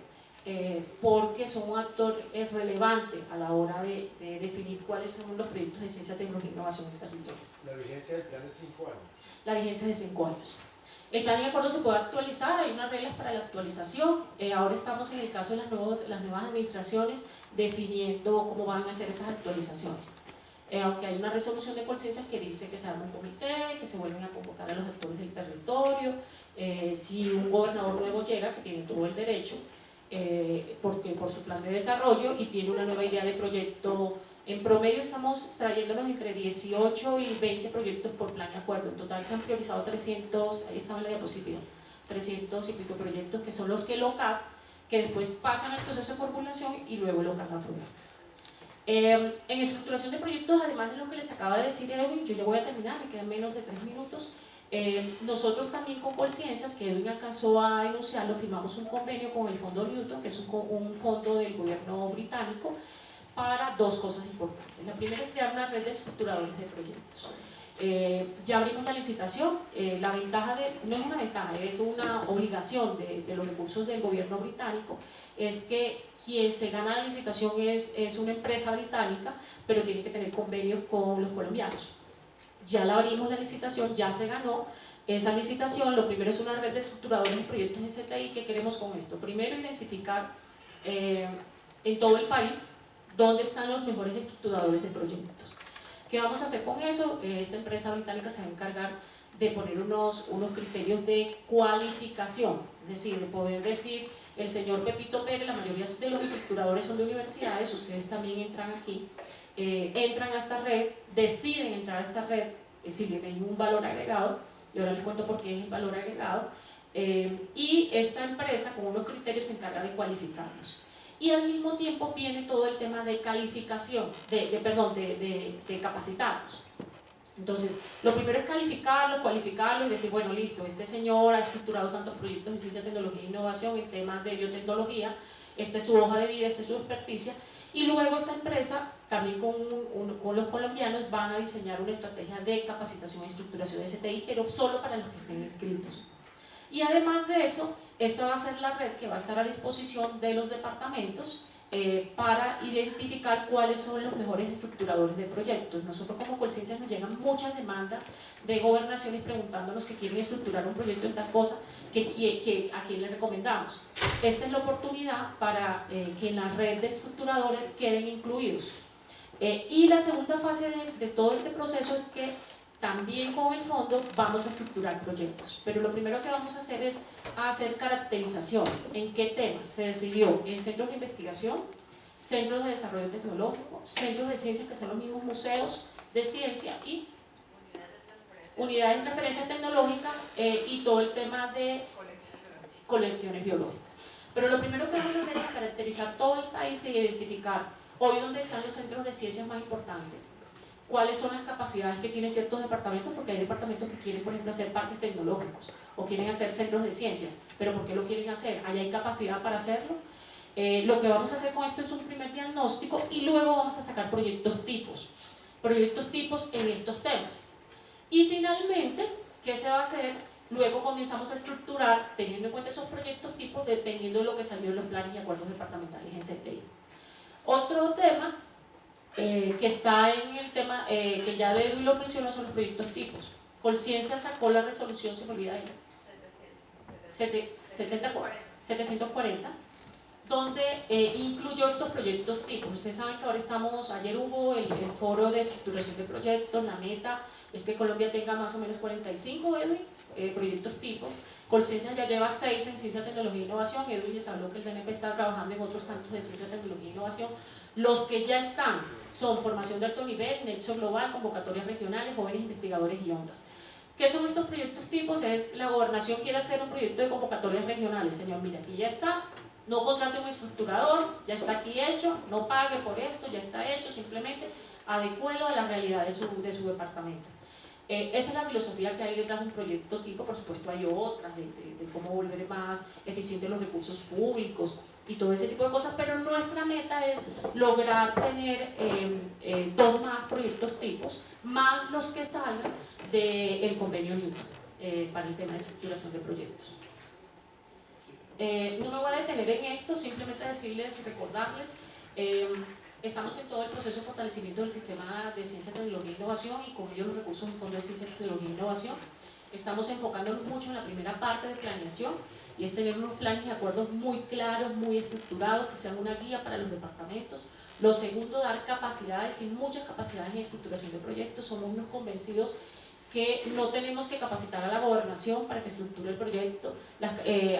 porque son un actor relevante a la hora de definir cuáles son los proyectos de ciencia, tecnología e innovación en el territorio. La vigencia del plan es 5 años. La vigencia es de 5 años. El plan de acuerdo se puede actualizar, hay unas reglas para la actualización. Ahora estamos en el caso de las nuevas administraciones definiendo cómo van a ser esas actualizaciones. Aunque hay una resolución de Colciencias que dice que se arma un comité, que se vuelven a convocar a los actores del territorio, si un gobernador nuevo llega, que tiene todo el derecho, porque por su plan de desarrollo y tiene una nueva idea de proyecto. En promedio estamos trayéndonos entre 18 y 20 proyectos por plan de acuerdo. En total se han priorizado 300, ahí estaba en la diapositiva, 300 y pico proyectos que son los que LOCAP, que después pasan el proceso de formulación y luego LOCAP aprueba. En estructuración de proyectos, además de lo que les acaba de decir Edwin, yo ya voy a terminar, me quedan menos de 3 minutos. Nosotros también con Colciencias, que Edwin alcanzó a enunciarlo, firmamos un convenio con el Fondo Newton, que es un fondo del gobierno británico, para dos cosas importantes. La primera es crear una red de estructuradores de proyectos. Ya abrimos la licitación. La ventaja no es una ventaja, es una obligación de los recursos del gobierno británico, es que quien se gana la licitación es una empresa británica, pero tiene que tener convenios con los colombianos. Ya la abrimos la licitación, ya se ganó esa licitación. Lo primero es una red de estructuradores de proyectos en CTI. ¿Qué queremos con esto? Primero, identificar en todo el país dónde están los mejores estructuradores de proyectos. ¿Qué vamos a hacer con eso? Esta empresa británica se va a encargar de poner unos criterios de cualificación, es decir, de poder decir, el señor Pepito Pérez, la mayoría de los estructuradores son de universidades, ustedes también entran aquí, entran a esta red, deciden entrar a esta red, si le den un valor agregado, y ahora les cuento por qué es el valor agregado, y esta empresa con unos criterios se encarga de cualificarlos. Y al mismo tiempo viene todo el tema de calificación, de capacitarlos. Entonces, lo primero es calificarlo, cualificarlo y decir, bueno, listo, este señor ha estructurado tantos proyectos en ciencia, tecnología e innovación, en temas de biotecnología, esta es su hoja de vida, esta es su experticia, y luego esta empresa, también con los colombianos, van a diseñar una estrategia de capacitación e estructuración de STI, pero solo para los que estén inscritos. Y además de eso, esta va a ser la red que va a estar a disposición de los departamentos para identificar cuáles son los mejores estructuradores de proyectos. Nosotros como Colciencias nos llegan muchas demandas de gobernaciones preguntándonos que quieren estructurar un proyecto en tal cosa, a quién le recomendamos. Esta es la oportunidad para que en la red de estructuradores queden incluidos. Y la segunda fase de todo este proceso es que también con el fondo vamos a estructurar proyectos, pero lo primero que vamos a hacer es hacer caracterizaciones. ¿En qué temas? Se decidió en centros de investigación, centros de desarrollo tecnológico, centros de ciencia que son los mismos museos de ciencia y unidades de transferencia tecnológica y todo el tema de colecciones biológicas. Pero lo primero que vamos a hacer es caracterizar todo el país e identificar hoy dónde están los centros de ciencias más importantes, cuáles son las capacidades que tienen ciertos departamentos, porque hay departamentos que quieren, por ejemplo, hacer parques tecnológicos o quieren hacer centros de ciencias, pero ¿por qué lo quieren hacer? ¿Allá hay capacidad para hacerlo? Lo que vamos a hacer con esto es un primer diagnóstico y luego vamos a sacar proyectos tipos en estos temas. Y finalmente, ¿qué se va a hacer? Luego comenzamos a estructurar, teniendo en cuenta esos proyectos tipos, dependiendo de lo que salió en los planes y acuerdos departamentales en CTI. Otro tema que está en el tema que ya Edwin lo mencionó son los proyectos tipos. Colciencias sacó la resolución, se me olvida ahí, 740, donde incluyó estos proyectos tipos. Ustedes saben que ahora ayer hubo el foro de estructuración de proyectos. La meta es que Colombia tenga más o menos 45, Edwin, proyectos tipos. Colciencias ya lleva 6 en ciencia, tecnología e innovación. Edwin les habló que el DNP está trabajando en otros tantos de ciencia, tecnología e innovación. Los que ya están son formación de alto nivel, nexo global, convocatorias regionales, jóvenes investigadores y ondas. ¿Qué son estos proyectos tipos? Es la gobernación quiere hacer un proyecto de convocatorias regionales. Señor, mira, aquí ya está, no contrate un estructurador, ya está aquí hecho, no pague por esto, ya está hecho, simplemente adecúelo a la realidad de su departamento. Esa es la filosofía que hay detrás de un proyecto tipo. Por supuesto hay otras de cómo volver más eficientes los recursos públicos y todo ese tipo de cosas, pero nuestra meta es lograr tener 2 más proyectos tipos, más los que salgan del convenio Newton para el tema de estructuración de proyectos. No me voy a detener en esto, simplemente decirles y recordarles, estamos en todo el proceso de fortalecimiento del sistema de ciencia, tecnología e innovación y con ello los recursos del Fondo de Ciencia, Tecnología e Innovación. estamos enfocándonos mucho en la primera parte de planeación y es tener unos planes y acuerdos muy claros, muy estructurados, que sean una guía para los departamentos. Lo segundo, dar capacidades y muchas capacidades en estructuración de proyectos. Somos unos convencidos que no tenemos que capacitar a la gobernación para que estructure el proyecto.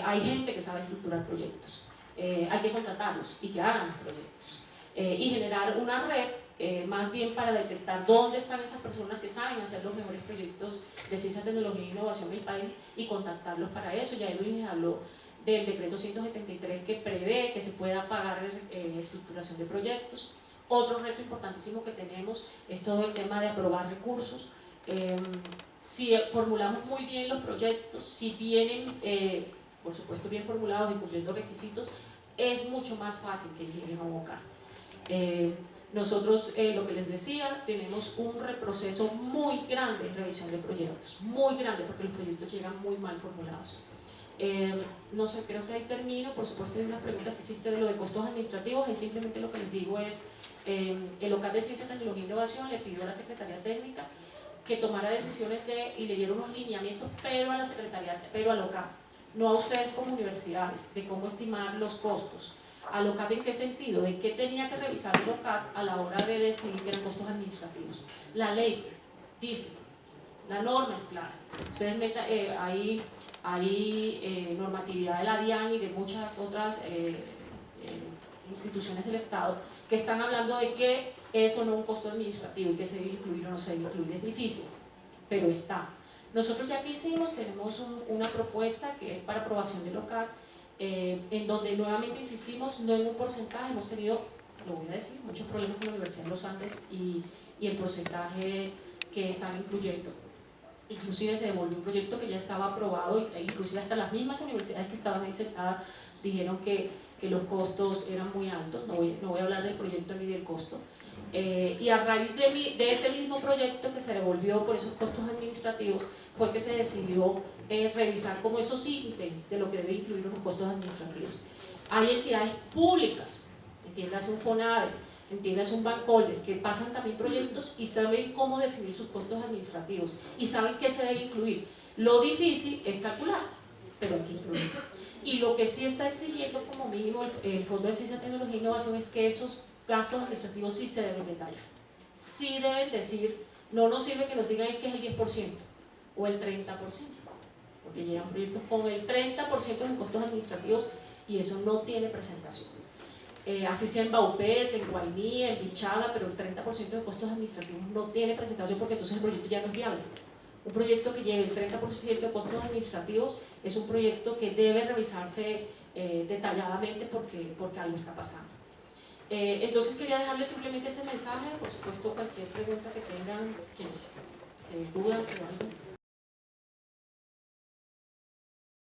Hay gente que sabe estructurar proyectos, hay que contratarlos y que hagan los proyectos, y generar una red más bien para detectar dónde están esas personas que saben hacer los mejores proyectos de ciencia, tecnología e innovación del país y contactarlos para eso. Ya Edwin habló del decreto 173 que prevé que se pueda pagar estructuración de proyectos. Otro reto importantísimo que tenemos es todo el tema de aprobar recursos. Si formulamos muy bien los proyectos, si vienen por supuesto bien formulados y cumpliendo requisitos, es mucho más fácil que lleguen a UOCAD. Nosotros, lo que les decía, tenemos un reproceso muy grande en revisión de proyectos, muy grande, porque los proyectos llegan muy mal formulados. No sé, creo que ahí termino. Por supuesto hay unas preguntas que hiciste de lo de costos administrativos, y simplemente lo que les digo es, el OCAD de Ciencia, Tecnología e Innovación le pidió a la Secretaría Técnica que tomara decisiones y le diera unos lineamientos, pero a la Secretaría, pero al OCAD, no a ustedes como universidades, de cómo estimar los costos. ¿Al OCAD en qué sentido? ¿De qué tenía que revisar el OCAD a la hora de decidir que eran costos administrativos? La ley dice, la norma es clara. Ustedes metan, hay normatividad de la DIAN y de muchas otras instituciones del Estado que están hablando de que eso no es un costo administrativo y que se debe incluir o no se debe incluir. Es difícil, pero está. Nosotros ya que hicimos, tenemos una propuesta que es para aprobación del OCAD, en donde nuevamente insistimos, no en un porcentaje. Hemos tenido, lo voy a decir, muchos problemas con la Universidad de los Andes y el porcentaje que están incluyendo. Inclusive se devolvió un proyecto que ya estaba aprobado, e inclusive hasta las mismas universidades que estaban ahí sentadas dijeron que los costos eran muy altos. No voy a hablar del proyecto ni del costo. Y a raíz de ese mismo proyecto que se devolvió por esos costos administrativos, fue que se decidió revisar como esos ítems de lo que debe incluir los costos administrativos. Hay entidades públicas, entiéndase un FONADE, entiéndase un Bancoldes, que pasan también proyectos y saben cómo definir sus costos administrativos y saben qué se debe incluir. Lo difícil es calcular, pero hay que incluir. Y lo que sí está exigiendo como mínimo el Fondo de Ciencia, Tecnología e Innovación es que esos gastos administrativos sí se deben detallar. Sí deben decir, no nos sirve que nos digan que es el 10% o el 30%, porque llegan proyectos con el 30% de costos administrativos y eso no tiene presentación. Así sea en Baupés, en Guainí, en Bichada, pero el 30% de costos administrativos no tiene presentación, porque entonces el proyecto ya no es viable. Un proyecto que lleve el 30% de costos administrativos es un proyecto que debe revisarse detalladamente porque algo está pasando. Entonces quería dejarles simplemente ese mensaje. Por supuesto, cualquier pregunta que tengan, dudas o algo.